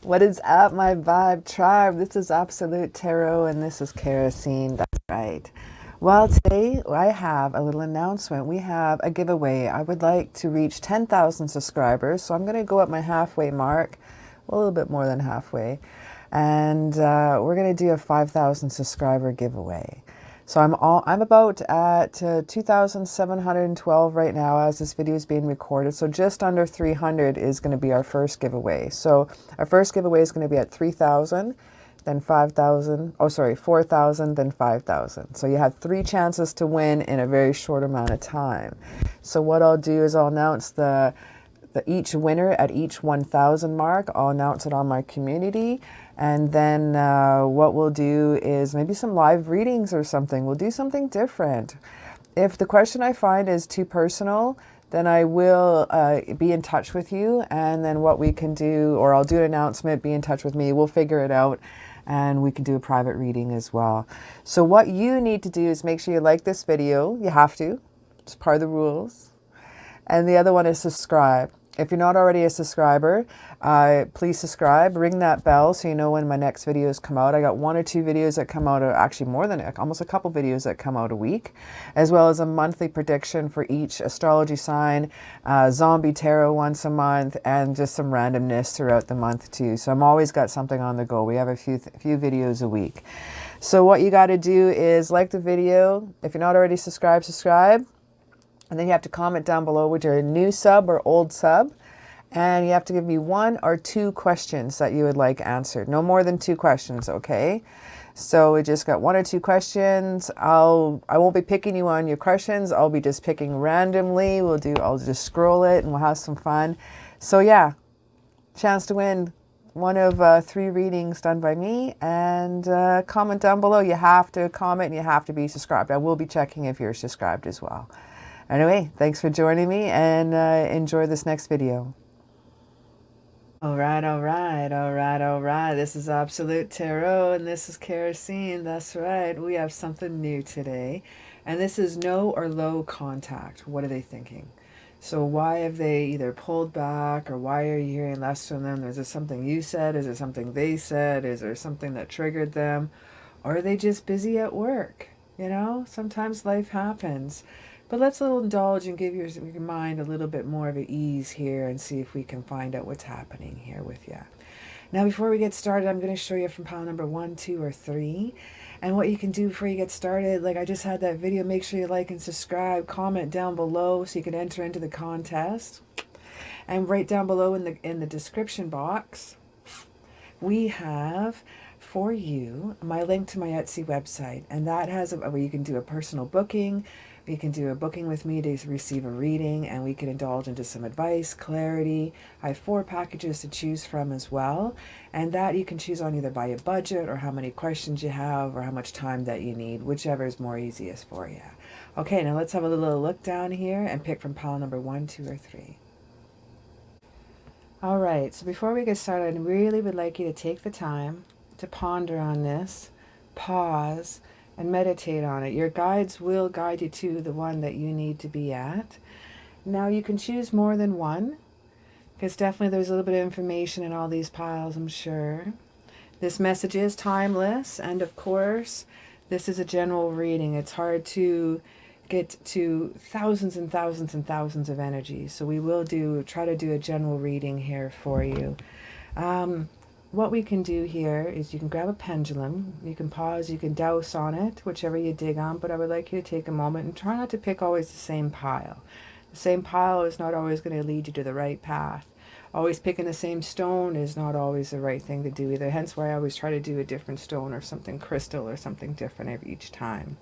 What is up, my vibe tribe? This is Absolute Tarot and this is CaraSeen. That's right. Well, today I have a little announcement. We have a giveaway. I would like to reach 10,000 subscribers, so I'm going to go at my halfway mark, a little bit more than halfway, and we're going to do a 5,000 subscriber giveaway. So I'm about at 2,712 right now as this video is being recorded. So just under 300 is going to be our first giveaway. So our first giveaway is going to be at 3,000, then 5,000. Oh, sorry, 4,000, then 5,000. So you have 3 chances to win in a very short amount of time. So what I'll do is I'll announce each winner at each 1,000 mark. I'll announce it on my community. And then what we'll do is maybe some live readings or something. We'll do something different. If the question I find is too personal, then I will be in touch with you. And then what we can do, or I'll do an announcement, be in touch with me. We'll figure it out. And we can do a private reading as well. So what you need to do is make sure you like this video. You have to. It's part of the rules. And the other one is subscribe. If you're not already a subscriber, please subscribe, ring that bell so you know when my next videos come out. I got 1 or 2 videos that come out, actually more than almost a couple videos that come out a week, as well as a monthly prediction for each astrology sign, zombie tarot once a month, and just some randomness throughout the month too. So I'm always got something on the go. We have a few videos a week. So what you got to do is like the video. If you're not already subscribed, subscribe. And then you have to comment down below whether you're a new sub or old sub. And you have to give me 1 or 2 questions that you would like answered. No more than 2 questions, okay? So we just got 1 or 2 questions. I won't be picking you on your questions. I'll be just picking randomly. I'll just scroll it and we'll have some fun. So yeah, chance to win one of 3 readings done by me. And comment down below. You have to comment and you have to be subscribed. I will be checking if you're subscribed as well. Anyway, thanks for joining me and enjoy this next video. All right. This is Absolute Tarot and this is CaraSeen. That's right. We have something new today. And this is no or low contact. What are they thinking? So why have they either pulled back or why are you hearing less from them? Is there something you said? Is there something they said? Is there something that triggered them? Or are they just busy at work? You know, sometimes life happens. But let's indulge and give your mind a little bit more of an ease here and see if we can find out what's happening here with you. Now, before we get started, I'm going to show you from pile number 1, 2, or 3. And what you can do before you get started, like I just had that video, make sure you like and subscribe, comment down below so you can enter into the contest. And right down below in the description box, we have for you my link to my Etsy website. And that has where you can do a personal booking. You can do a booking with me to receive a reading and we can indulge into some advice, clarity. I have 4 packages to choose from as well. And that you can choose on either by your budget or how many questions you have or how much time that you need, whichever is more easiest for you. Okay, now let's have a little look down here and pick from pile number 1, 2, or 3. All right, so before we get started, I really would like you to take the time to ponder on this, pause, and meditate on it. Your guides will guide you to the one that you need to be at. Now you can choose more than one, because definitely there's a little bit of information in all these piles, I'm sure. This message is timeless, and of course, this is a general reading. It's hard to get to thousands and thousands and thousands of energies, so we will try to do a general reading here for you. What we can do here is you can grab a pendulum, you can pause, you can douse on it, whichever you dig on, but I would like you to take a moment and try not to pick always the same pile. The same pile is not always going to lead you to the right path. Always picking the same stone is not always the right thing to do either, hence why I always try to do a different stone or something crystal or something different each time.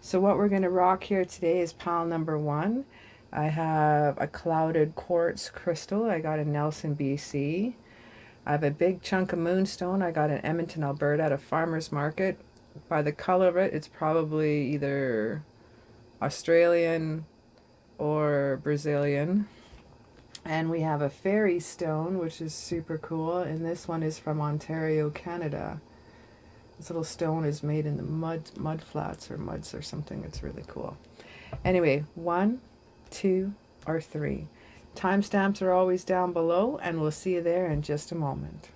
So what we're going to rock here today is pile number 1. I have a clouded quartz crystal I got in Nelson, BC. I have a big chunk of moonstone I got in Edmonton, Alberta at a farmer's market. By the color of it, it's probably either Australian or Brazilian. And we have a fairy stone, which is super cool. And this one is from Ontario, Canada. This little stone is made in the mud flats or muds or something. It's really cool. Anyway, 1, 2, or 3. Timestamps are always down below, and we'll see you there in just a moment.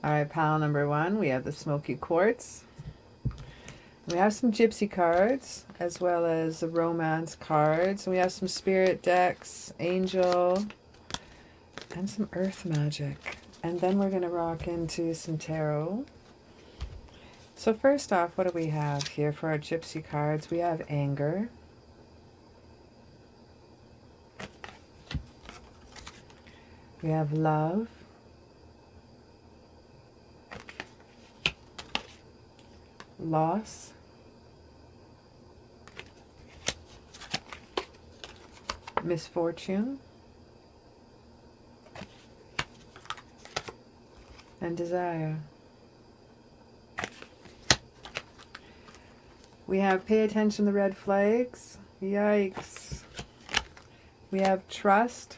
All right, pile number 1, we have the Smoky Quartz. We have some Gypsy cards, as well as the Romance cards. We have some Spirit decks, Angel, and some Earth Magic. And then we're going to rock into some Tarot. So first off, what do we have here for our Gypsy cards? We have Anger. We have Love. Loss. Misfortune. And Desire. We have Pay Attention to the Red Flags. Yikes. We have Trust.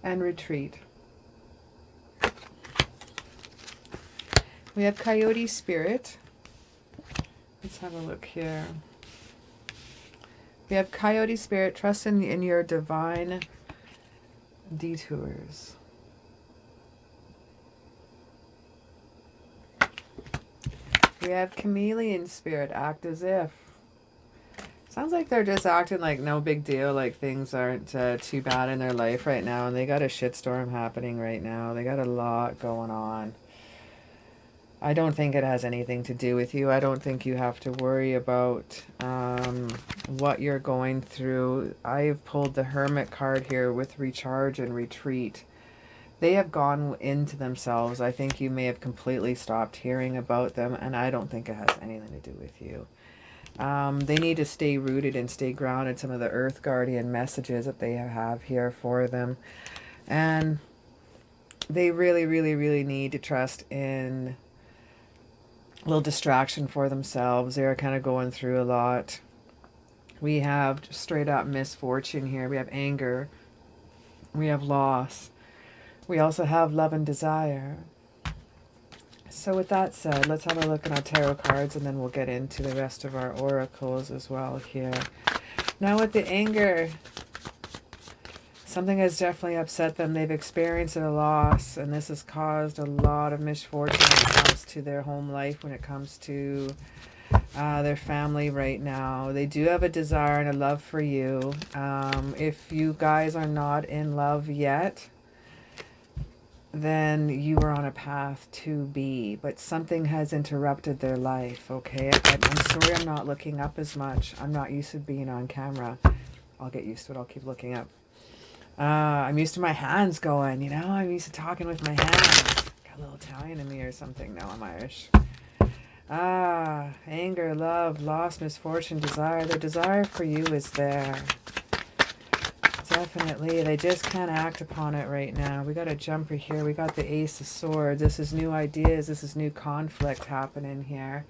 And Retreat. We have Coyote Spirit. Let's have a look here. We have Coyote Spirit. Trust in your divine detours. We have Chameleon Spirit. Act as if. Sounds like they're just acting like no big deal, like things aren't too bad in their life right now, and they got a shitstorm happening right now. They got a lot going on. I don't think it has anything to do with you. I don't think you have to worry about what you're going through. I've pulled the Hermit card here with Recharge and Retreat. They have gone into themselves. I think you may have completely stopped hearing about them, and I don't think it has anything to do with you. They need to stay rooted and stay grounded. Some of the Earth Guardian messages that they have here for them. And they really, really, really need to trust in a little distraction for themselves. They're kind of going through a lot. We have straight up misfortune here. We have anger. We have loss. We also have love and desire. So with that said, let's have a look at our tarot cards, and then we'll get into the rest of our oracles as well here. Now with the anger, something has definitely upset them. They've experienced a loss, and this has caused a lot of misfortune when it comes to their home life, when it comes to their family right now. They do have a desire and a love for you. If you guys are not in love yet, then you are on a path to be, but something has interrupted their life, okay? I'm sorry I'm not looking up as much. I'm not used to being on camera. I'll get used to it. I'll keep looking up. I'm used to my hands going, you know? I'm used to talking with my hands. Got a little Italian in me or something. No, I'm Irish. Anger, love, loss, misfortune, desire. The desire for you is there. Definitely. They just can't act upon it right now. We got a jumper here. We got the Ace of Swords. This is new ideas. This is new conflict happening here.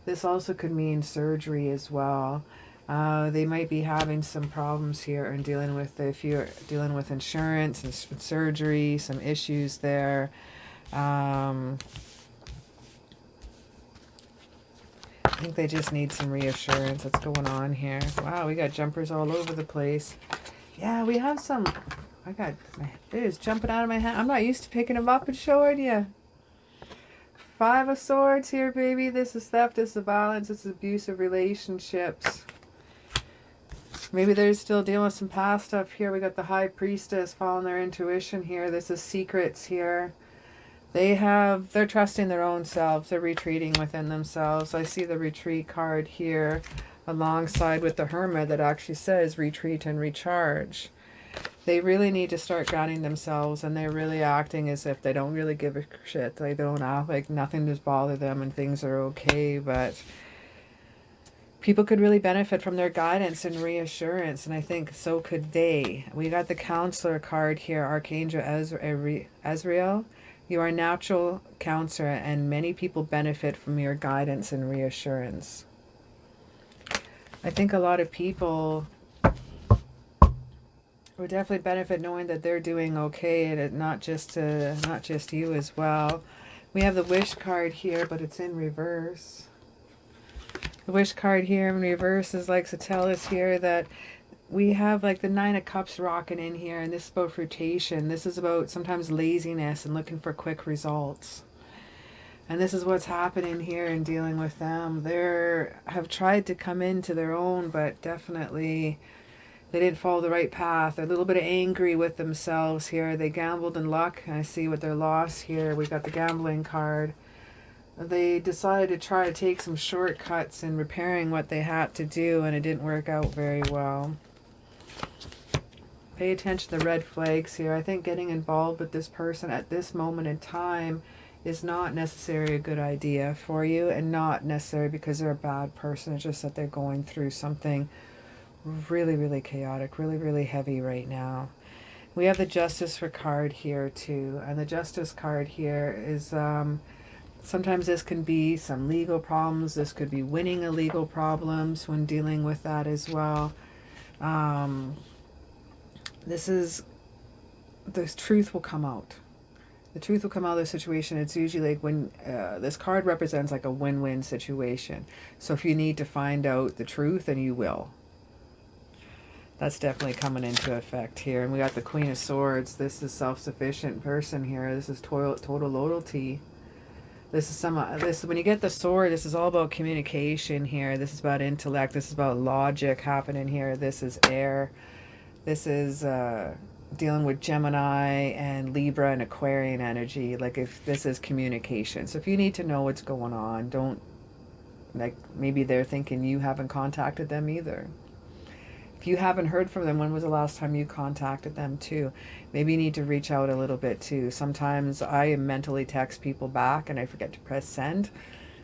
This also could mean surgery as well. They might be having some problems here and dealing with, if you're dealing with insurance and surgery, some issues there. I think they just need some reassurance. What's going on here? Wow, we got jumpers all over the place. Yeah, we have some. It is jumping out of my hand. I'm not used to picking them up and showing you. 5 of Swords here, baby. This is theft, this is violence, this is abusive relationships. Maybe they're still dealing with some past stuff here. We got the High Priestess following their intuition here. This is secrets here. They're trusting their own selves. They're retreating within themselves. I see the Retreat card here alongside with the Hermit that actually says retreat and recharge. They really need to start grounding themselves, and they're really acting as if they don't really give a shit. They don't act like nothing does bother them and things are okay, but people could really benefit from their guidance and reassurance, and I think so could they. We got the Counselor card here, Archangel Azrael. You are a natural counselor, and many people benefit from your guidance and reassurance. I think a lot of people would definitely benefit knowing that they're doing okay, and not just you as well. We have the Wish card here, but it's in reverse. The Wish card here in reverse is like to tell us here that we have like the Nine of Cups rocking in here, and this is about fruitation. This is about sometimes laziness and looking for quick results. And this is what's happening here in dealing with them. They have tried to come into their own, but definitely they didn't follow the right path. They're a little bit angry with themselves here. They gambled in luck. And I see what their loss here. We got the gambling card. They decided to try to take some shortcuts in repairing what they had to do, and it didn't work out very well. Pay attention to the red flags here. I think getting involved with this person at this moment in time is not necessarily a good idea for you, and not necessarily because they're a bad person. It's just that they're going through something really, really chaotic, really, really heavy right now. We have the Justice for card here too, and the Justice card here is sometimes this can be some legal problems. This could be winning illegal problems when dealing with that as well. This is, the truth will come out. The truth will come out of the situation. It's usually like when this card represents like a win-win situation. So if you need to find out the truth, then you will. That's definitely coming into effect here. And we got the Queen of Swords. This is self-sufficient person here. This is total loyalty. This is when you get the sword, this is all about communication here. This is about intellect. This is about logic happening here. This is air. This is dealing with Gemini and Libra and Aquarian energy. Like if this is communication. So if you need to know what's going on, don't, like maybe they're thinking you haven't contacted them either. If you haven't heard from them, when was the last time you contacted them too? Maybe you need to reach out a little bit too. Sometimes I mentally text people back and I forget to press send.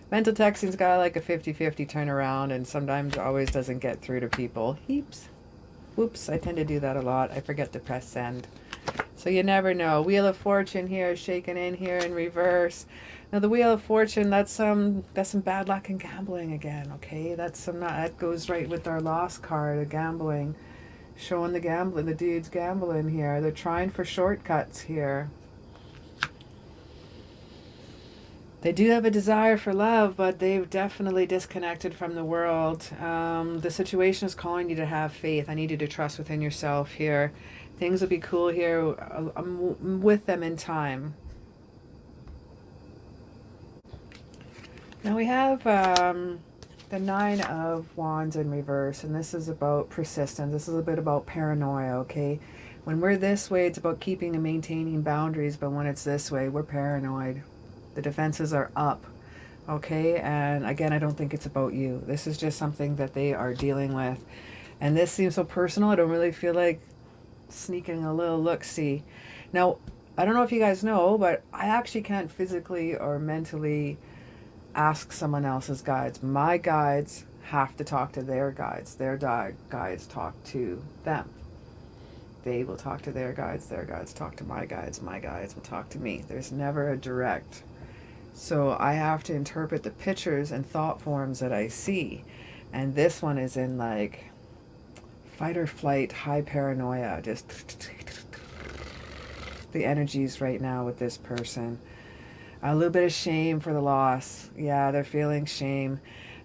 Mental texting's got like a 50-50 turnaround, and sometimes it always doesn't get through to people. Heaps. Whoops, I tend to do that a lot. I forget to press send. So you never know. Wheel of Fortune here is shaking in here in reverse. Now the Wheel of Fortune, that's some bad luck in gambling again, okay? That goes right with our lost card, the gambling. Showing the dude's gambling here. They're trying for shortcuts here. They do have a desire for love, but they've definitely disconnected from the world. The situation is calling you to have faith. I need you to trust within yourself here. Things will be cool here. I'm with them in time. Now we have the Nine of Wands in reverse, and this is about persistence. This is a bit about paranoia, okay? When we're this way, it's about keeping and maintaining boundaries, but when it's this way, we're paranoid. The defenses are up, okay? And again, I don't think it's about you. This is just something that they are dealing with. And this seems so personal, I don't really feel like sneaking a little look-see. Now, I don't know if you guys know, but I actually can't physically or mentally ask someone else's guides. My guides have to talk to their guides. Their guides talk to them. They will talk to their guides talk to my guides will talk to me. There's never a direct. So I have to interpret the pictures and thought forms that I see. And this one is in like fight or flight, high paranoia, just the energies right now with this person. A little bit of shame for the loss. Yeah, they're feeling shame.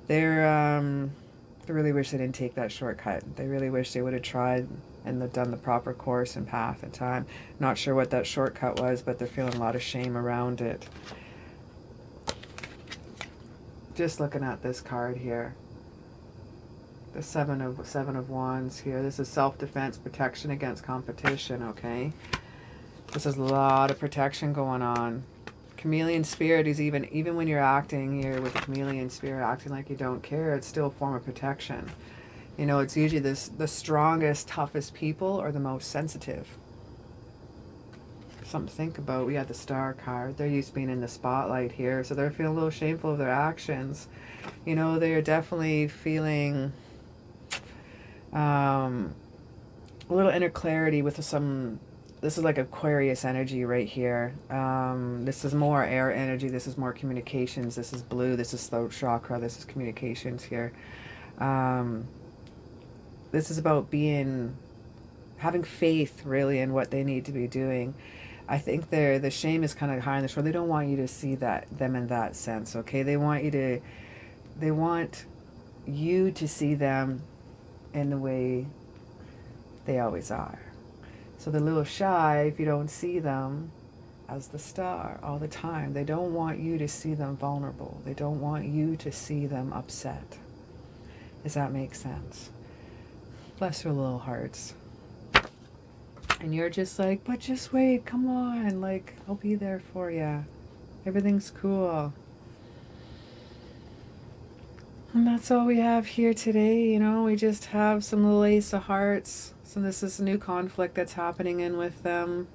They really wish they didn't take that shortcut. They really wish they would have tried and done the proper course and path and time. Not sure what that shortcut was, but they're feeling a lot of shame around it. Just looking at this card here. The Seven of Wands here. This is self-defense, protection against competition, okay? This is a lot of protection going on. Chameleon spirit is even when you're acting here with the chameleon spirit, acting like you don't care, it's still a form of protection. You know, it's usually the strongest, toughest people are the most sensitive. Something to think about. We got the Star card. They're used to being in the spotlight here, so they're feeling a little shameful of their actions. You know, they're definitely feeling a little inner clarity with some. This is like Aquarius energy right here. This is more air energy. This is more communications. This is blue. This is throat chakra. This is communications here. This is about having faith really in what they need to be doing. I think the shame is kind of high on the shore. They don't want you to see them in that sense, okay? They want you to see them in the way They always are. So they're a little shy if you don't see them as the star all the time. They don't want you to see them vulnerable. They don't want you to see them upset. Does that make sense? Bless their little hearts. And you're just like, but just wait, come on, like, I'll be there for you. Everything's cool. And that's all we have here today. You know, we just have some little Ace of Hearts. So this is a new conflict that's happening in with them.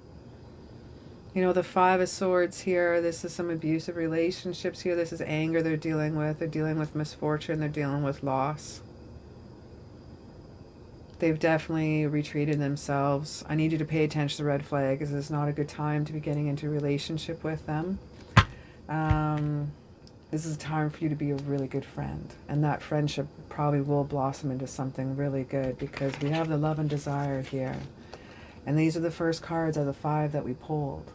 You know, the Five of Swords here. This is some abusive relationships here. This is anger they're dealing with. They're dealing with misfortune. They're dealing with loss. They've definitely retreated themselves. I need you to pay attention to the red flag, because it's not a good time to be getting into a relationship with them. This is a time for you to be a really good friend. And that friendship probably will blossom into something really good, because we have the love and desire here. And these are the first cards of the 5 that we pulled.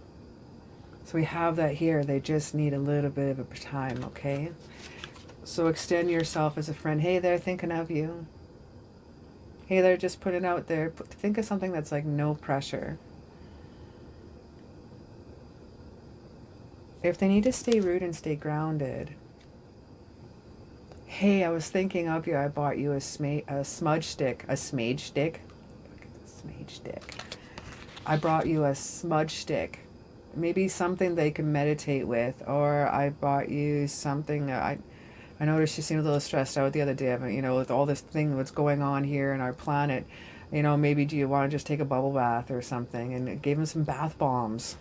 So we have that here. They just need a little bit of a time, okay? So extend yourself as a friend. Hey, they're thinking of you. Hey, they're just putting it out there. Think of something that's like no pressure. If they need to stay rooted and stay grounded. Hey, I was thinking of you. I bought you a smudge stick. A smage stick. Look at the smage stick. I brought you a smudge stick. Maybe something they can meditate with. Or I bought you something. I noticed you seemed a little stressed out the other day. You know, with all this thing that's going on here in our planet. You know, maybe do you want to just take a bubble bath or something? And it gave him some bath bombs.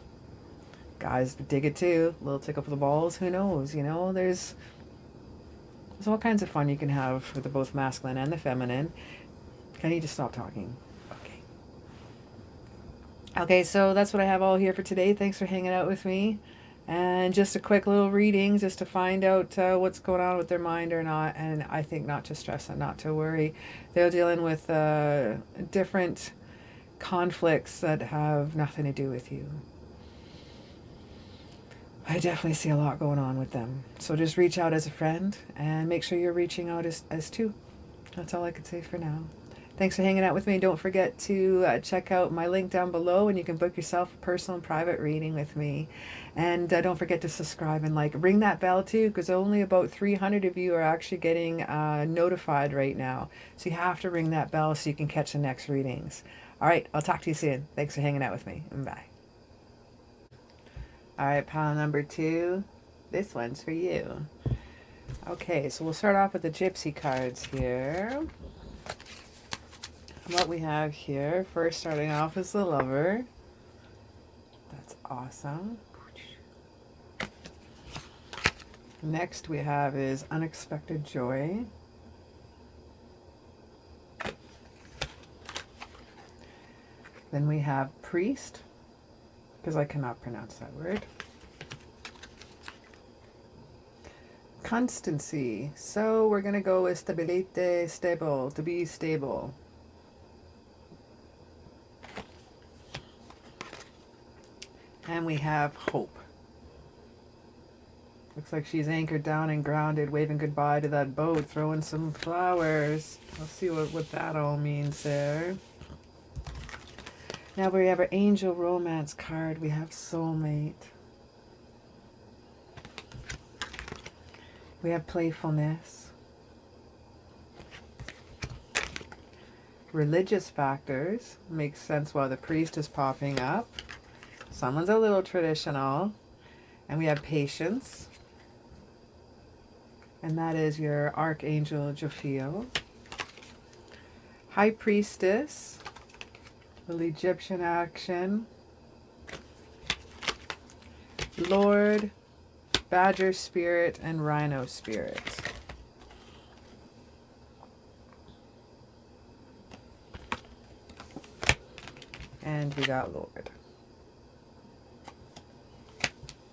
Guys dig it too. A little tickle for the balls. Who knows? You know, there's all kinds of fun you can have with the both masculine and the feminine. I need to stop talking. Okay, so that's what I have all here for today. Thanks for hanging out with me. And just a quick little reading just to find out what's going on with their mind or not. And I think not to stress and not to worry. They're dealing with different conflicts that have nothing to do with you. I definitely see a lot going on with them. So just reach out as a friend and make sure you're reaching out as two. That's all I could say for now. Thanks for hanging out with me. Don't forget to check out my link down below, and you can book yourself a personal and private reading with me. And don't forget to subscribe and like. Ring that bell too, because only about 300 of you are actually getting notified right now. So you have to ring that bell so you can catch the next readings. All right, I'll talk to you soon. Thanks for hanging out with me. Bye. All right, pile number 2. This one's for you. Okay, so we'll start off with the Gypsy cards here. What we have here, first starting off is the Lover. That's awesome. Next we have is Unexpected Joy. Then we have Priest, because I cannot pronounce that word. Constancy. So we're going to go with stabilite, stable, to be stable. And we have Hope. Looks like she's anchored down and grounded, waving goodbye to that boat, throwing some flowers. I'll see what that all means there. Now we have our Angel Romance card. We have Soulmate. We have Playfulness. Religious factors. Makes sense why the Priest is popping up. Someone's a little traditional. And we have Patience. And that is your Archangel Jophiel. High Priestess. Little Egyptian action. Lord, Badger Spirit, and Rhino Spirit. And we got Lord.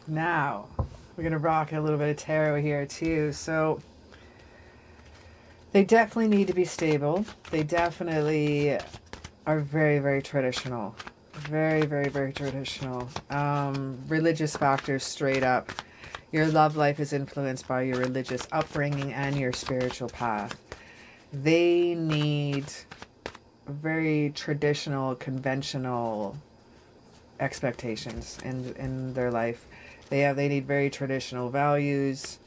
Now, we're going to rock a little bit of tarot here too. So, they definitely need to be stable. They definitely are very, very traditional. Very, very, very traditional. Religious factors straight up. Your love life is influenced by your religious upbringing and your spiritual path. They need very traditional, conventional expectations in their life. They need very traditional values.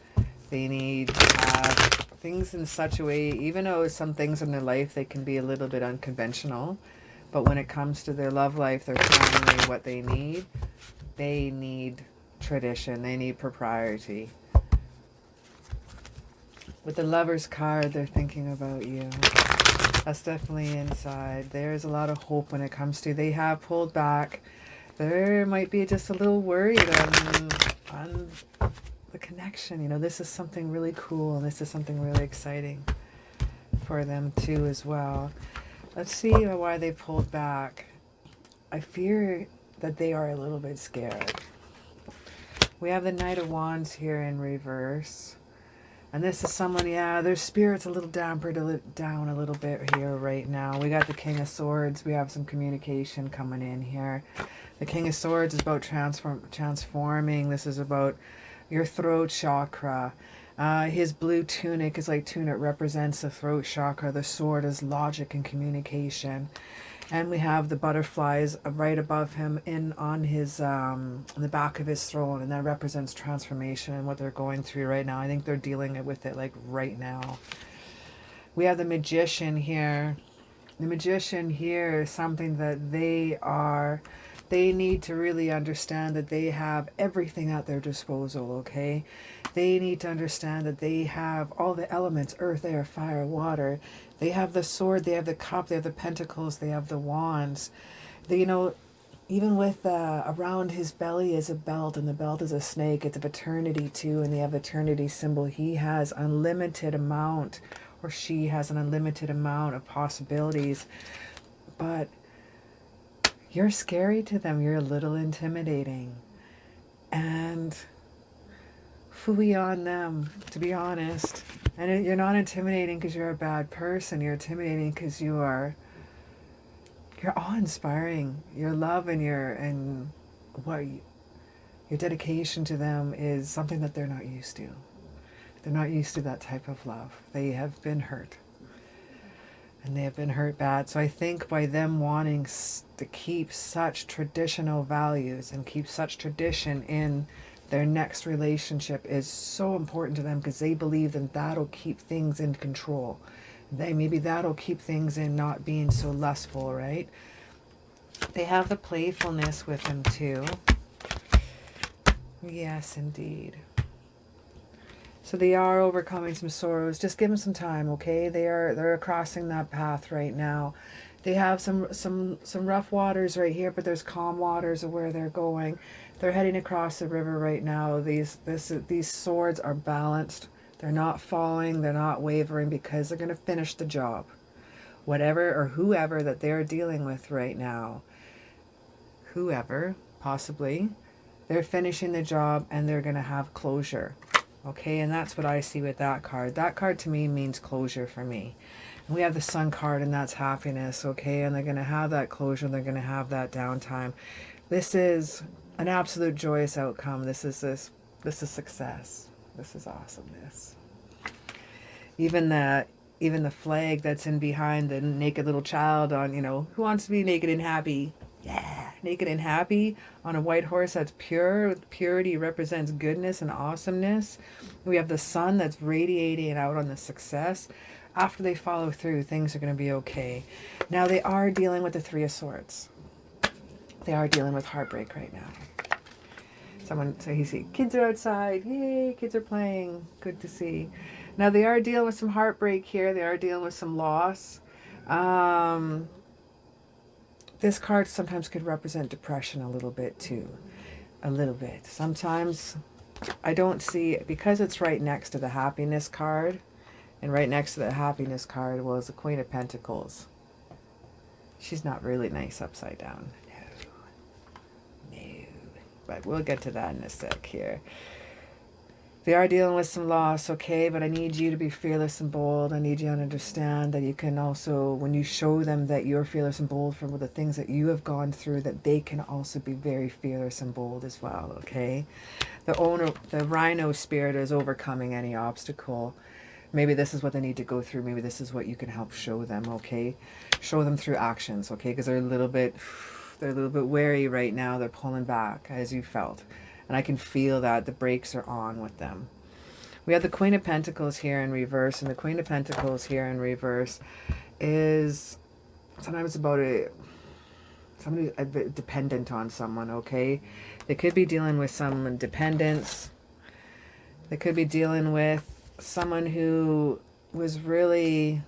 They need to have things in such a way, even though some things in their life they can be a little bit unconventional, but when it comes to their love life, their family, what they need tradition. They need propriety. With the Lover's card, they're thinking about you. That's definitely inside. There's a lot of hope when it comes to, they have pulled back. There might be just a little worried on the connection. You know, this is something really cool, and this is something really exciting for them too as well. Let's see why they pulled back. I fear that they are a little bit scared. We have the Knight of Wands here in reverse. And this is someone, yeah, their spirit's a little dampened down a little bit here right now. We got the King of Swords. We have some communication coming in here. The King of Swords is about transforming. This is about your throat chakra. His blue tunic is like tunic, represents the throat chakra. The sword is logic and communication. And we have the butterflies right above him on his the back of his throne, and that represents transformation and what they're going through right now. I think they're dealing with it like right now. We have the Magician here. The Magician here is something that they need to really understand that they have everything at their disposal, okay? They need to understand that they have all the elements, earth, air, fire, water. They have the sword, they have the cup, they have the pentacles, they have the wands. They, you know, even with around his belly is a belt, and the belt is a snake. It's of eternity too, and they have eternity symbol. He has unlimited amount, or she has an unlimited amount of possibilities. But you're scary to them. You're a little intimidating. And phooey on them, to be honest. And you're not intimidating because you're a bad person. You're intimidating because you're awe-inspiring. Your love and your dedication to them is something that they're not used to. They're not used to that type of love. They have been hurt. And they have been hurt bad. So I think by them wanting to keep such traditional values and keep such tradition in their next relationship is so important to them, because they believe that that'll keep things in control. Maybe that'll keep things in not being so lustful, right? They have the playfulness with them too. Yes, indeed. So they are overcoming some sorrows. Just give them some time, okay? They're crossing that path right now. They have some rough waters right here, but there's calm waters of where they're going. They're heading across the river right now. These swords are balanced. They're not falling. They're not wavering, because they're going to finish the job. Whatever or whoever that they're dealing with right now, whoever, possibly, they're finishing the job and they're going to have closure. Okay, and that's what I see with that card. That card to me means closure for me. And we have the Sun card, and that's happiness, okay? And they're going to have that closure, and they're going to have that downtime. This is an absolute joyous outcome. This is success. This is awesomeness. Even the flag that's in behind the naked little child on, you know, who wants to be naked and happy? Yeah, naked and happy on a white horse that's pure. Purity represents goodness and awesomeness. We have the sun that's radiating out on the success. After they follow through, things are going to be okay. Now they are dealing with the Three of Swords. They are dealing with heartbreak right now. So you see kids are outside. Yay, kids are playing. Good to see. Now they are dealing with some heartbreak here. They are dealing with some loss. This card sometimes could represent depression a little bit too. A little bit. Sometimes I don't see, because it's right next to the happiness card, and right next to the happiness card was the Queen of Pentacles. She's not really nice upside down. No. But we'll get to that in a sec here. They are dealing with some loss, okay? But I need you to be fearless and bold. I need you to understand that you can also, when you show them that you're fearless and bold for the things that you have gone through, that they can also be very fearless and bold as well, okay? The Rhino spirit is overcoming any obstacle. Maybe this is what they need to go through. Maybe this is what you can help show them, okay? Show them through actions, okay? Because they're a little bit wary right now. They're pulling back, as you felt. And I can feel that the brakes are on with them. We have the Queen of Pentacles here in reverse. And the Queen of Pentacles here in reverse is sometimes about somebody dependent on someone, okay? They could be dealing with some dependence. They could be dealing with someone who was really,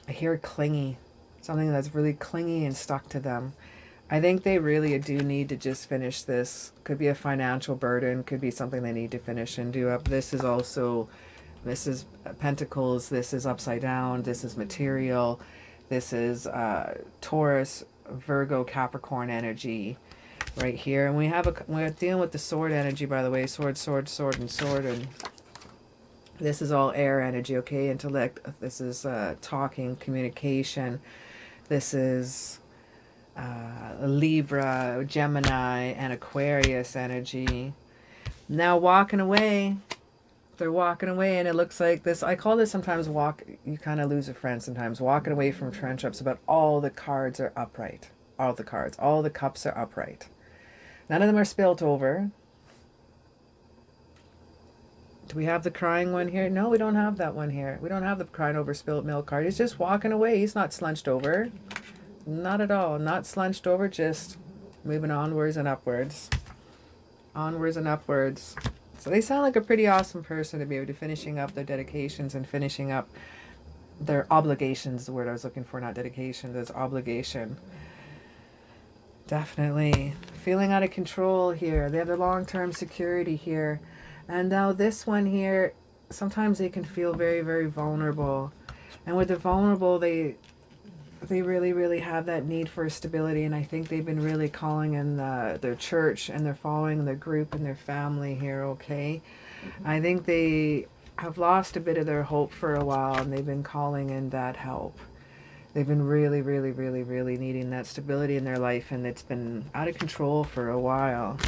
I hear clingy, something that's really clingy and stuck to them. I think they really do need to just finish this. Could be a financial burden, could be something they need to finish and do up. This is also, this is Pentacles, this is upside down, this is material, this is Taurus, Virgo, Capricorn energy right here. And we're dealing with the sword energy, by the way, sword, sword, sword, and sword, and this is all air energy, okay? Intellect, this is talking, communication, this is Libra, Gemini, and Aquarius energy. Now walking away, they're walking away, and it looks like this, I call this sometimes you kind of lose a friend sometimes, walking away from friendships, but all the cards are upright. All the cards, all the cups are upright. None of them are spilt over. Do we have the crying one here? No, we don't have that one here. We don't have the crying over spilt milk card. He's just walking away. He's not slunched over. Not at all. Not slunched over, just moving onwards and upwards. Onwards and upwards. So they sound like a pretty awesome person to be able to finishing up their dedications and finishing up their obligations, the word I was looking for, not dedication, there's obligation. Definitely. Feeling out of control here. They have their long-term security here. And now this one here, sometimes they can feel very, very vulnerable. And with the vulnerable, they really, really have that need for stability. And I think they've been really calling in their church, and they're following their group and their family here, okay? I think they have lost a bit of their hope for a while, and they've been calling in that help. They've been really, really, really, really needing that stability in their life, and it's been out of control for a while.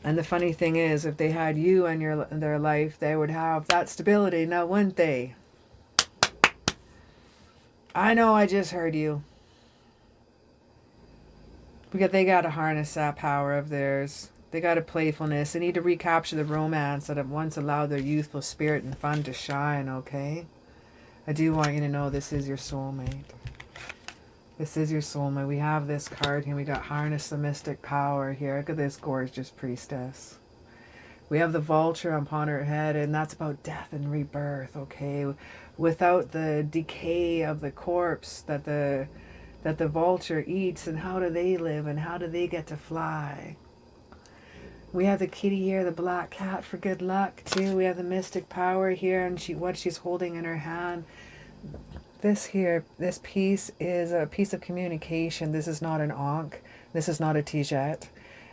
And the funny thing is, if they had you in their life, they would have that stability now, wouldn't they? I know, I just heard you. Because they got to harness that power of theirs. They got a playfulness. They need to recapture the romance that have once allowed their youthful spirit and fun to shine, okay? I do want you to know this is your soulmate. This is your soulmate. We have this card here. We got harness the mystic power here. Look at this gorgeous priestess. We have the vulture upon her head, and that's about death and rebirth, okay? Without the decay of the corpse that the vulture eats, and how do they live, and how do they get to fly? We have the kitty here, the black cat for good luck too. We have the mystic power here, and what she's holding in her hand. This here, this piece is a piece of communication. This is not an ankh. This is not a tijet.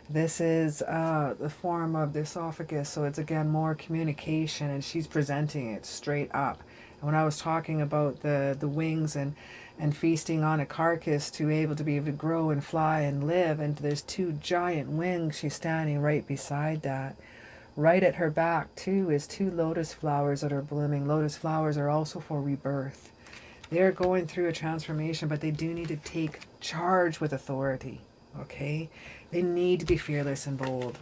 This is the form of the esophagus, so it's again more communication, and she's presenting it straight up. And when I was talking about the wings and feasting on a carcass to be able to grow and fly and live, and there's two giant wings, she's standing right beside that. Right at her back too is two lotus flowers that are blooming. Lotus flowers are also for rebirth. They're going through a transformation, but they do need to take charge with authority, okay? They need to be fearless and bold.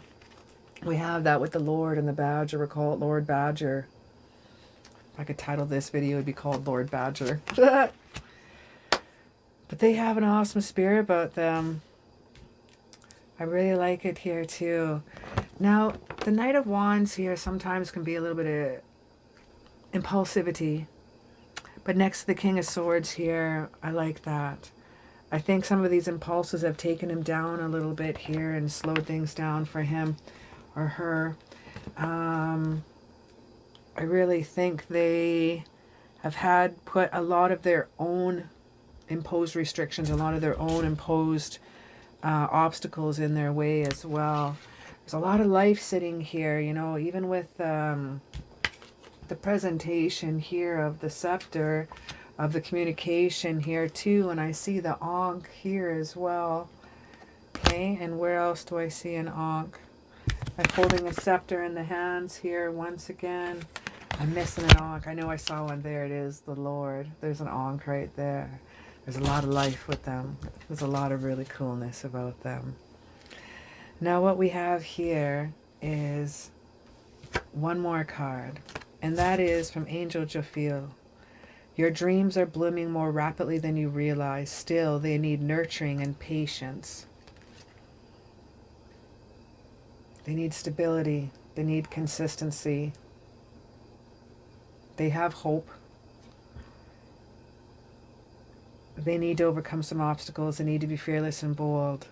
We have that with the Lord and the Badger. We call it Lord Badger. If I could title this video, it would be called Lord Badger. But they have an awesome spirit about them. I really like it here too. Now, the Knight of Wands here sometimes can be a little bit of impulsivity. But next to the King of Swords here, I like that. I think some of these impulses have taken him down a little bit here and slowed things down for him or her. I really think they have put a lot of their own imposed restrictions, a lot of their own imposed obstacles in their way as well. There's a lot of life sitting here, you know, even with the presentation here of the scepter, of the communication here too, and I see the ankh here as well. Okay, and where else do I see an ankh? I'm holding a scepter in the hands here once again. I'm missing an ankh. I know I saw one. There it is, the Lord. There's an ankh right there. There's a lot of life with them. There's a lot of really coolness about them. Now what we have here is one more card, and that is from Angel Jafil. Your dreams are blooming more rapidly than you realize. Still, they need nurturing and patience. They need stability. They need consistency. They have hope. They need to overcome some obstacles. They need to be fearless and bold.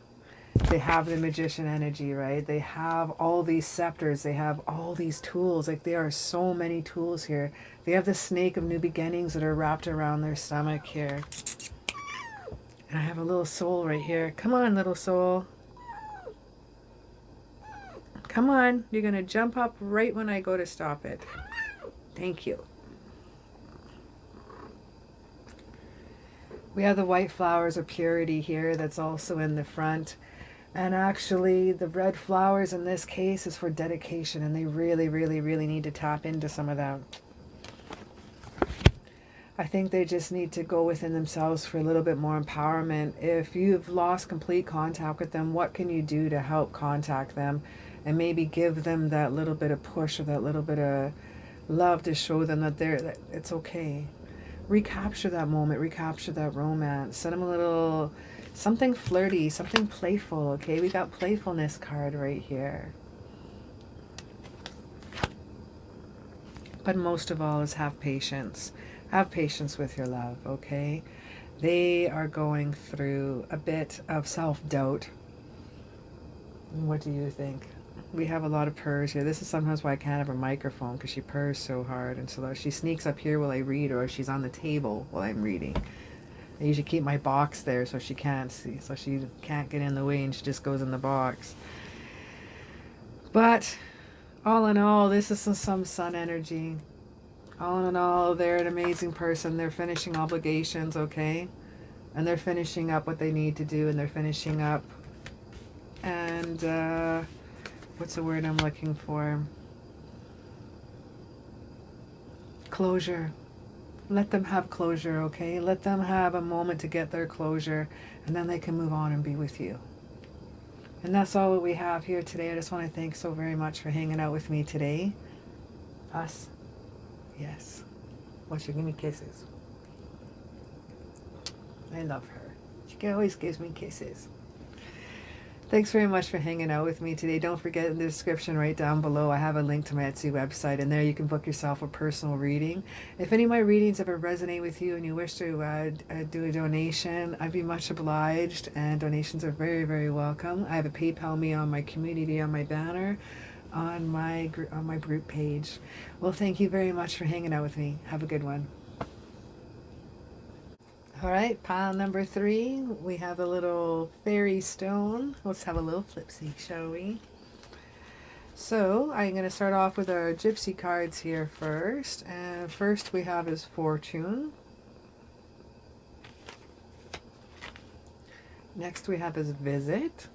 They have the magician energy, right? They have all these scepters. They have all these tools. Like, there are so many tools here. They have the snake of new beginnings that are wrapped around their stomach here. And I have a little soul right here. Come on, little soul. Come on. You're going to jump up right when I go to stop it. Thank you. We have the white flowers of purity here that's also in the front. And actually, the red flowers in this case is for dedication, and they really, really, really need to tap into some of that. I think they just need to go within themselves for a little bit more empowerment. If you've lost complete contact with them, what can you do to help contact them and maybe give them that little bit of push or that little bit of love to show them that it's okay. Recapture that moment, recapture that romance. Send them a little something flirty, something playful, okay? We got playfulness card right here. But most of all is have patience. Have patience with your love, okay? They are going through a bit of self-doubt. What do you think? We have a lot of purrs here. This is sometimes why I can't have a microphone, because she purrs so hard. And so she sneaks up here while I read, or she's on the table while I'm reading. I usually keep my box there so she can't see, so she can't get in the way, and she just goes in the box. But all in all, this is some sun energy. All in all, they're an amazing person. They're finishing obligations, okay? And they're finishing up what they need to do, and they're finishing up. And what's the word I'm looking for? Closure. Let them have closure, okay? Let them have a moment to get their closure, and then they can move on and be with you. And that's all that we have here today. I just want to thank so very much for hanging out with me today. Us. Yes. Well, she give me kisses. I love her. She always gives me kisses. Thanks very much for hanging out with me today. Don't forget, in the description right down below, I have a link to my Etsy website, and there you can book yourself a personal reading. If any of my readings ever resonate with you and you wish to do a donation, I'd be much obliged, and donations are very, very welcome. I have a PayPal me on my community, on my banner, on my group page. Well, thank you very much for hanging out with me. Have a good one. All right, pile number 3, we have a little fairy stone. Let's have a little flipsy, shall we? So I'm going to start off with our gypsy cards here first. And first we have is Fortune. Next we have is Visit.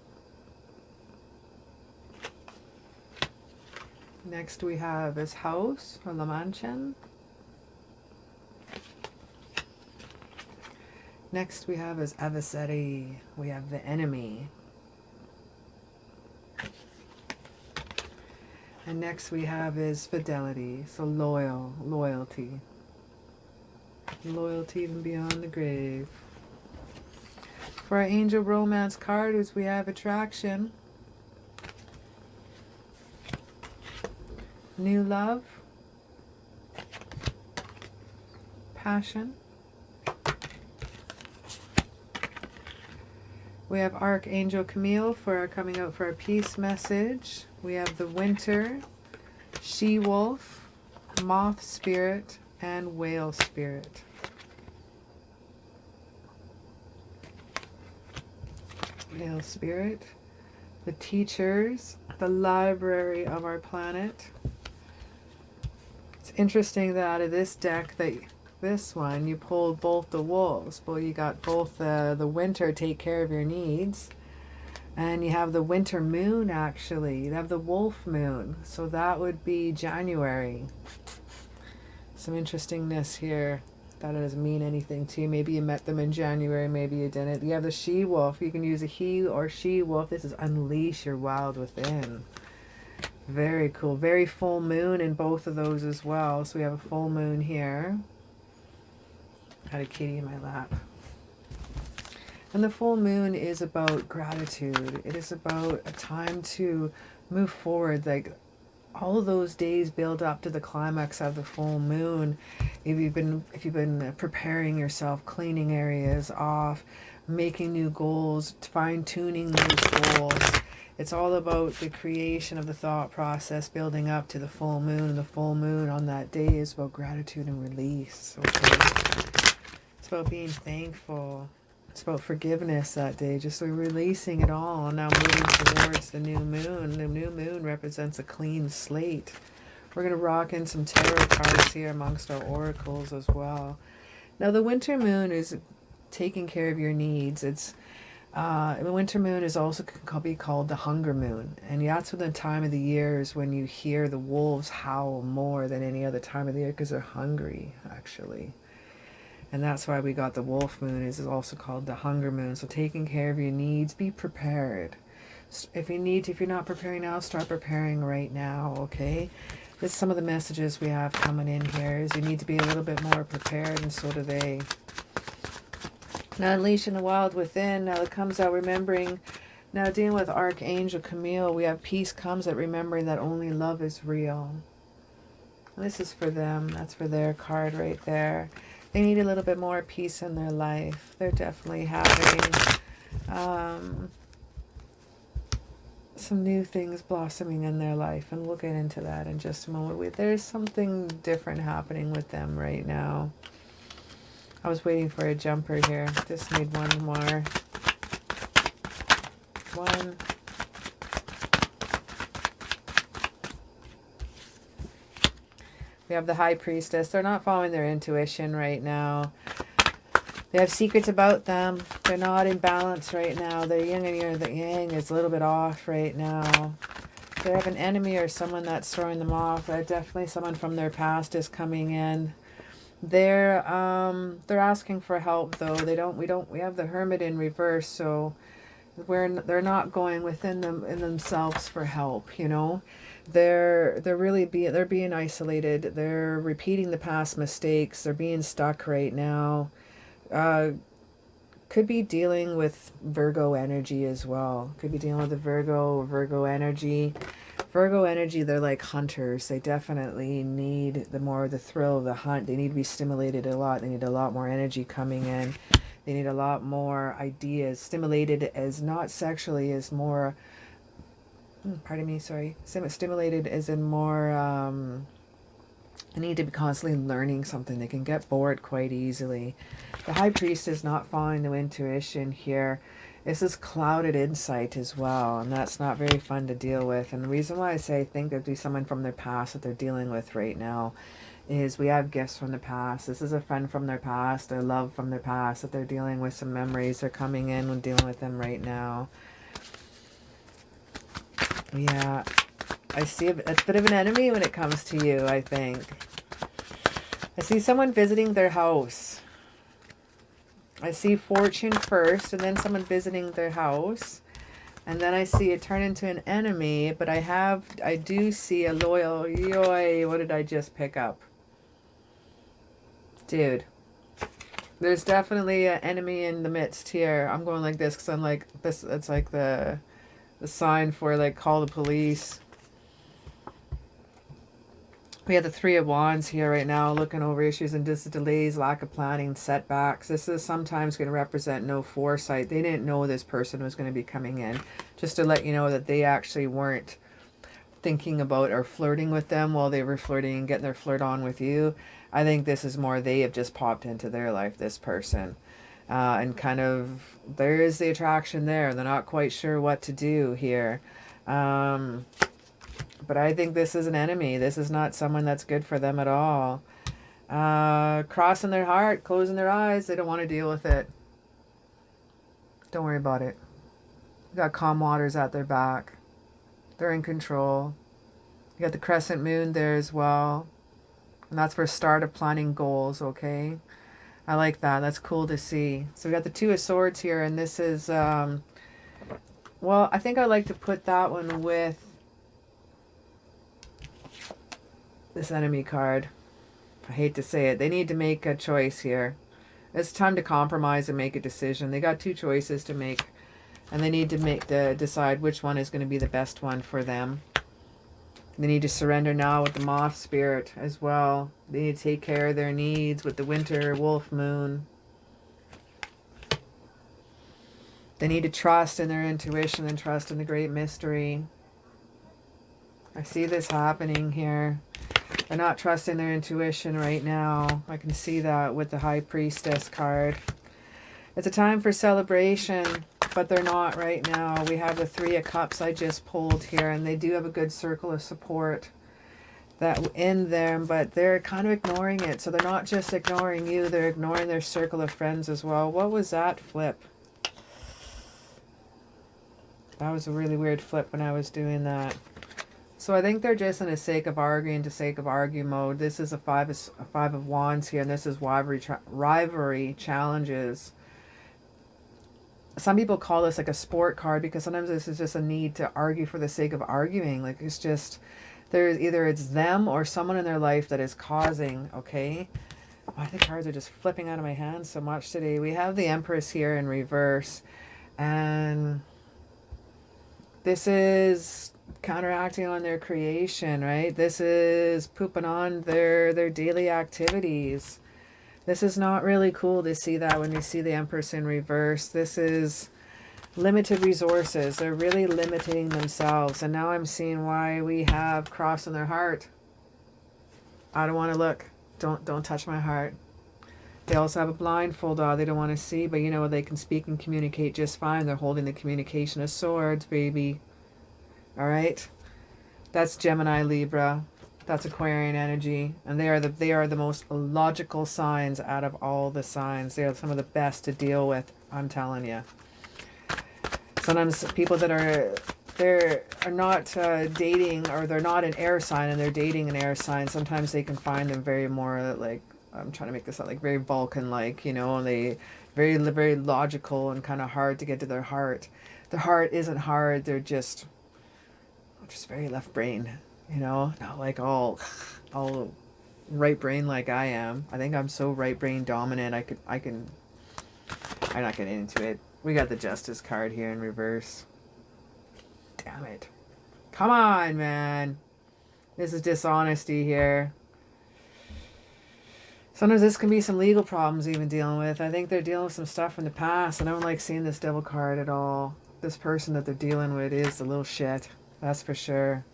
Next we have is House, or La Mansion. Next we have is Adversary. We have the Enemy. And next we have is Fidelity. So loyalty. Loyalty even beyond the grave. For our Angel Romance card is we have Attraction. New Love. Passion. We have Archangel Camille for our coming out for a peace message. We have the Winter, She-Wolf, Moth Spirit, and Whale Spirit. Whale Spirit, the Teachers, the Library of our Planet. It's interesting that out of this deck, this one, you pulled both the wolves. Well, you got both the winter, take care of your needs. And you have the winter moon, actually. You have the wolf moon. So that would be January. Some interestingness here. That it doesn't mean anything to you. Maybe you met them in January, maybe you didn't. You have the she-wolf. You can use a he or she-wolf. This is unleash your wild within. Very cool. Very full moon in both of those as well. So we have a full moon here. I had a kitty in my lap. And the full moon is about gratitude. It is about a time to move forward. Like all of those days build up to the climax of the full moon. If you've been preparing yourself, cleaning areas off, making new goals, fine-tuning those goals. It's all about the creation of the thought process building up to the full moon. And the full moon on that day is about gratitude and release. Okay? It's about being thankful. It's about forgiveness that day, just releasing it all, and now moving towards the new moon. The new moon represents a clean slate. We're going to rock in some tarot cards here amongst our oracles as well. Now the winter moon is taking care of your needs. It's the winter moon is also can be called the hunger moon, and that's when the time of the year is when you hear the wolves howl more than any other time of the year because they're hungry, actually. And that's why we got the wolf moon, is also called the hunger moon. So taking care of your needs, be prepared. If you're not preparing now, start preparing right now, okay? This is some of the messages we have coming in here, is you need to be a little bit more prepared, and so do they. Now unleashing the wild within, now it comes out remembering, now dealing with Archangel Camille, we have peace comes at remembering that only love is real. And this is for them, that's for their card right there. They need a little bit more peace in their life. They're definitely having some new things blossoming in their life, and we'll get into that in just a moment. There's something different happening with them right now. I was waiting for a jumper here. Just need one more. One. We have the High Priestess. They're not following their intuition right now. They have secrets about them. They're not in balance right now. The yin and the yang is a little bit off right now. They have an enemy or someone that's throwing them off. Definitely someone from their past is coming in. They're asking for help though. We have the Hermit in reverse, so they're not going within themselves for help, you know. They're being isolated. They're repeating the past mistakes. They're being stuck right now. Could be dealing with Virgo energy as well. Could be dealing with the Virgo energy. Virgo energy, they're like hunters. They definitely need the thrill of the hunt. They need to be stimulated a lot. They need a lot more energy coming in. They need a lot more ideas. Stimulated as not sexually, as more, pardon me, sorry. Stimulated as in more, I need to be constantly learning something. They can get bored quite easily. The High Priest is not following the intuition here. This is clouded insight as well, and that's not very fun to deal with. And the reason why I say I think there'd be someone from their past that they're dealing with right now is we have gifts from the past. This is a friend from their past, their love from their past, that they're dealing with some memories. They're coming in and dealing with them right now. Yeah, I see a bit of an enemy when it comes to you, I think. I see someone visiting their house. I see fortune first, and then someone visiting their house. And then I see it turn into an enemy, but I do see a loyal, yoy, what did I just pick up? Dude. There's definitely an enemy in the midst here. I'm going like this because I'm like, this. It's like the sign for like call the police. We have the Three of Wands here right now, looking over issues and delays, lack of planning, setbacks. This is sometimes going to represent no foresight. They didn't know this person was going to be coming in. Just to let you know that they actually weren't thinking about or flirting with them while they were flirting and getting their flirt on with you. I think this is more they have just popped into their life, this person. And kind of, there is the attraction there. They're not quite sure what to do here. But I think this is an enemy. This is not someone that's good for them at all. Crossing their heart, closing their eyes. They don't want to deal with it. Don't worry about it. You got calm waters at their back. They're in control. You got the crescent moon there as well. And that's for start of planning goals, okay? I like that. That's cool to see. So we got the Two of Swords here, and this is, well, I think I like to put that one with this Enemy card. I hate to say it. They need to make a choice here. It's time to compromise and make a decision. They got two choices to make, and they need to decide which one is going to be the best one for them. They need to surrender now with the Moth Spirit as well. They need to take care of their needs with the Winter Wolf Moon. They need to trust in their intuition and trust in the Great Mystery. I see this happening here. They're not trusting their intuition right now. I can see that with the High Priestess card. It's a time for celebration, but they're not right now. We have the Three of Cups I just pulled here, and they do have a good circle of support that in them, but they're kind of ignoring it. So they're not just ignoring you, they're ignoring their circle of friends as well. What was that flip? That was a really weird flip when I was doing that. So I think they're just in a sake of arguing to sake of argue mode. This is a five of Wands here, and this is rivalry challenges. Some people call this like a sport card, because sometimes this is just a need to argue for the sake of arguing. Like, it's just, there's either it's them or someone in their life that is causing, okay? Why the cards are just flipping out of my hands so much today. We have the Empress here in reverse, and this is counteracting on their creation, right? This is pooping on their daily activities. This is not really cool to see that when you see the Empress in reverse. This is limited resources. They're really limiting themselves. And now I'm seeing why we have cross in their heart. I don't want to look. Don't touch my heart. They also have a blindfold on. They don't want to see, but you know, they can speak and communicate just fine. They're holding the Communication of Swords, baby. All right? That's Gemini, Libra. That's Aquarian energy, and they are the most logical signs out of all the signs. They are some of the best to deal with, I'm telling you. Sometimes people that are not dating, or they're not an air sign and they're dating an air sign, sometimes they can find them very more like, I'm trying to make this sound like very Vulcan-like, you know, and they very logical and kind of hard to get to their heart. Their heart isn't hard. They're just very left brain. You know, not like all right brain like I am. I think I'm so right brain dominant. I'm not getting into it. We got the Justice card here in reverse. Damn it. Come on, man. This is dishonesty here. Sometimes this can be some legal problems even dealing with. I think they're dealing with some stuff from the past. I don't like seeing this Devil card at all. This person that they're dealing with is a little shit. That's for sure.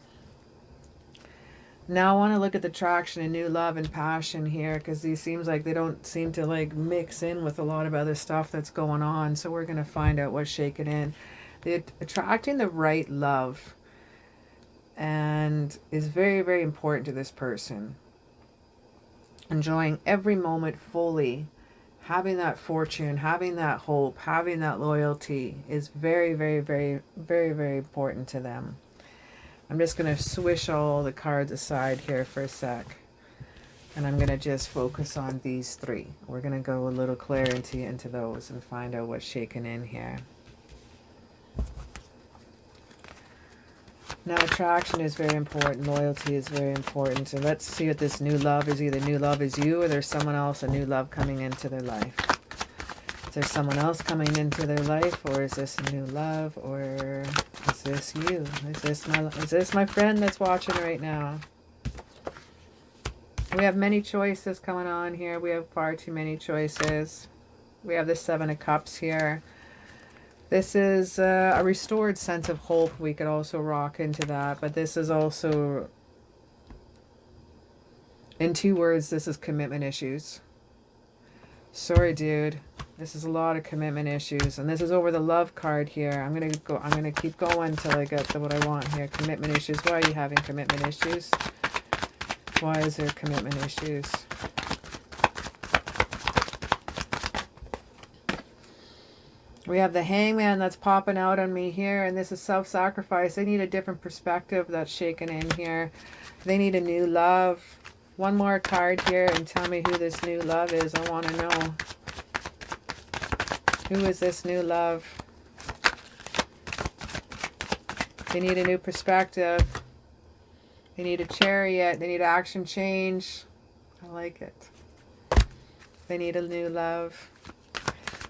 Now I want to look at the traction and new love and passion here, because these seems like they don't seem to like mix in with a lot of other stuff that's going on. So we're going to find out what's shaking in. They're attracting the right love, and is very important to this person. Enjoying every moment fully, having that fortune, having that hope, having that loyalty is very important to them. I'm just going to swish all the cards aside here for a sec. And I'm going to just focus on these three. We're going to go a little clarity into those and find out what's shaking in here. Now, attraction is very important. Loyalty is very important. So let's see what this new love is. Either new love is you, or there's someone else, a new love coming into their life. Is there someone else coming into their life, or is this a new love, or is this you? Is this my friend that's watching right now? We have many choices coming on here. We have far too many choices. We have the Seven of Cups here. This is a restored sense of hope. We could also rock into that, but this is also, in 2 words, this is commitment issues. Sorry, dude. This is a lot of commitment issues, and this is over the love card here. I'm gonna keep going till I get to what I want here. Commitment issues. Why are you having commitment issues? Why is there commitment issues? We have the Hangman that's popping out on me here, and this is self-sacrifice. They need a different perspective that's shaken in here. They need a new love. One more card here and tell me who this new love is. I want to know. Who is this new love? They need a new perspective. They need a chariot. They need action change. I like it. They need a new love.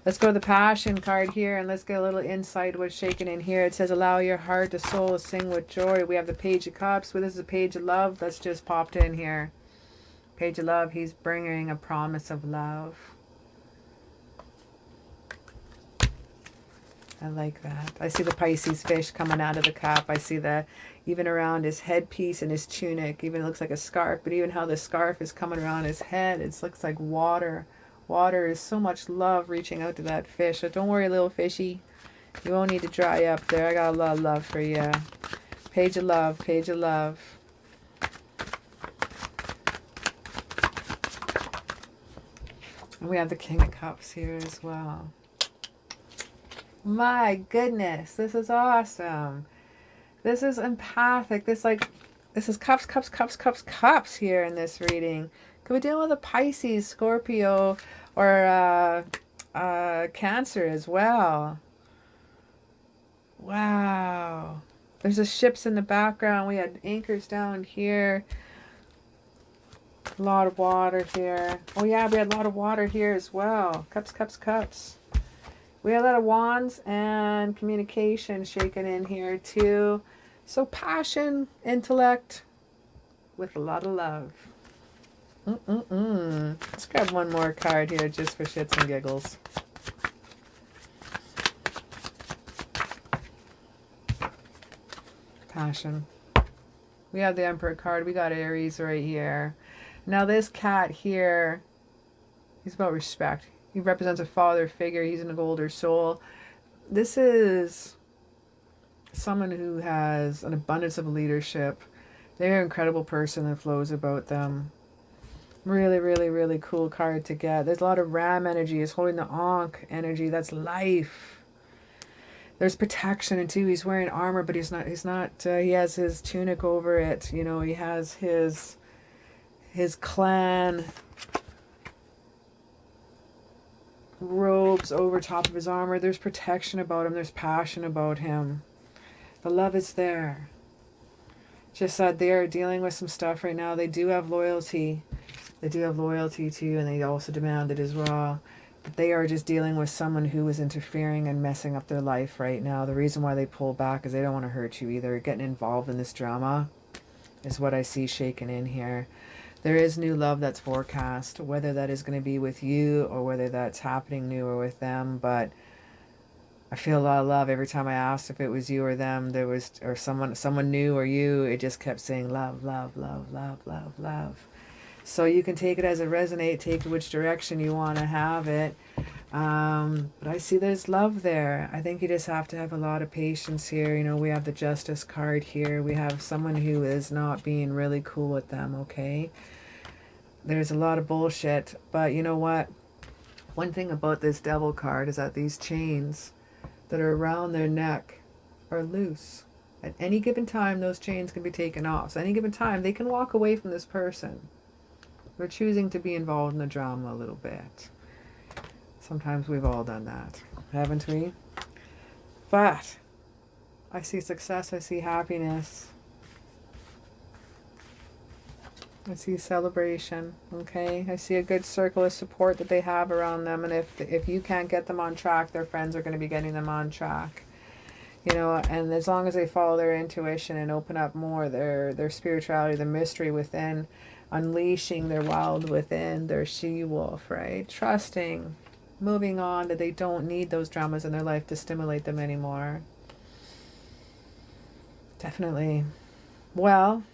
Let's go to the passion card here and let's get a little insight what's shaking in here. It says, allow your heart to soul to sing with joy. We have the Page of Cups. Well, this is a Page of Love that's just popped in here. Page of Love, he's bringing a promise of love. I like that. I see the Pisces fish coming out of the cup. I see the, even around his headpiece and his tunic, even looks like a scarf, but even how the scarf is coming around his head, it looks like water. Water is so much love reaching out to that fish. So don't worry, little fishy. You won't need to dry up there. I got a lot of love for you. Page of Love, Page of Love. And we have the King of Cups here as well. My goodness, this is awesome. This is empathic. This is cups, cups, cups, cups, cups here in this reading. Could we deal with a Pisces, Scorpio, or Cancer as well? Wow. There's the ships in the background. We had anchors down here. A lot of water here. Oh yeah, we had a lot of water here as well. Cups, cups, cups. We have a lot of wands and communication shaken in here too. So passion, intellect, with a lot of love. Let's grab one more card here just for shits and giggles. Passion. We have the Emperor card. We got Aries right here. Now this cat here, he's about respect. He represents a father figure. He's an older soul. This is someone who has an abundance of leadership. They're an incredible person that flows about them. Really, really, really cool card to get. There's a lot of Ram energy. He's holding the Ankh energy. That's life. There's protection and too. He's wearing armor, but he's not, he has his tunic over it. You know, he has his clan robes over top of his armor. There's protection about him. There's passion about him. The love is there. Just that they are dealing with some stuff right now. They do have loyalty. They do have loyalty to you, and they also demand it as well. But they are just dealing with someone who is interfering and messing up their life right now. The reason why they pull back is they don't want to hurt you either. Getting involved in this drama is what I see shaking in here. There is new love that's forecast, whether that is going to be with you or whether that's happening new or with them. But I feel a lot of love every time I asked if it was you or them. There was, or someone new or you. It just kept saying love, love, love, love, love, love. So you can take it as it resonates, take it which direction you want to have it. But I see there's love there. I think you just have to have a lot of patience here. You know, we have the Justice card here. We have someone who is not being really cool with them, okay? There's a lot of bullshit. But you know what? One thing about this Devil card is that these chains that are around their neck are loose. At any given time, those chains can be taken off. So at any given time, they can walk away from this person. They're choosing to be involved in the drama a little bit. Sometimes we've all done that, haven't we? But I see success, I see happiness. I see celebration, okay? I see a good circle of support that they have around them. And if you can't get them on track, their friends are going to be getting them on track. You know, and as long as they follow their intuition and open up more their spirituality, the mystery within, unleashing their wild within, their she-wolf, right? Trusting, moving on, that they don't need those dramas in their life to stimulate them anymore. Definitely. Well,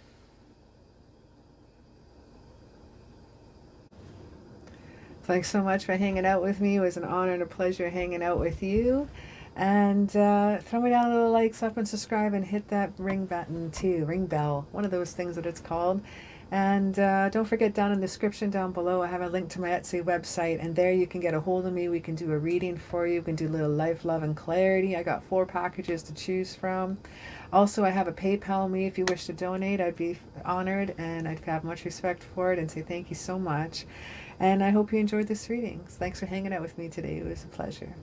thanks so much for hanging out with me. It was an honor and a pleasure hanging out with you. And throw me down a little like, up, and subscribe, and hit that ring button too. Ring bell. One of those things that it's called. And don't forget, down in the description down below, I have a link to my Etsy website, and there you can get a hold of me. We can do a reading for you. We can do a little life, love, and clarity. I got 4 packages to choose from. Also, I have a PayPal me if you wish to donate. I'd be honored, and I'd have much respect for it and say thank you so much. And I hope you enjoyed this reading. Thanks for hanging out with me today. It was a pleasure.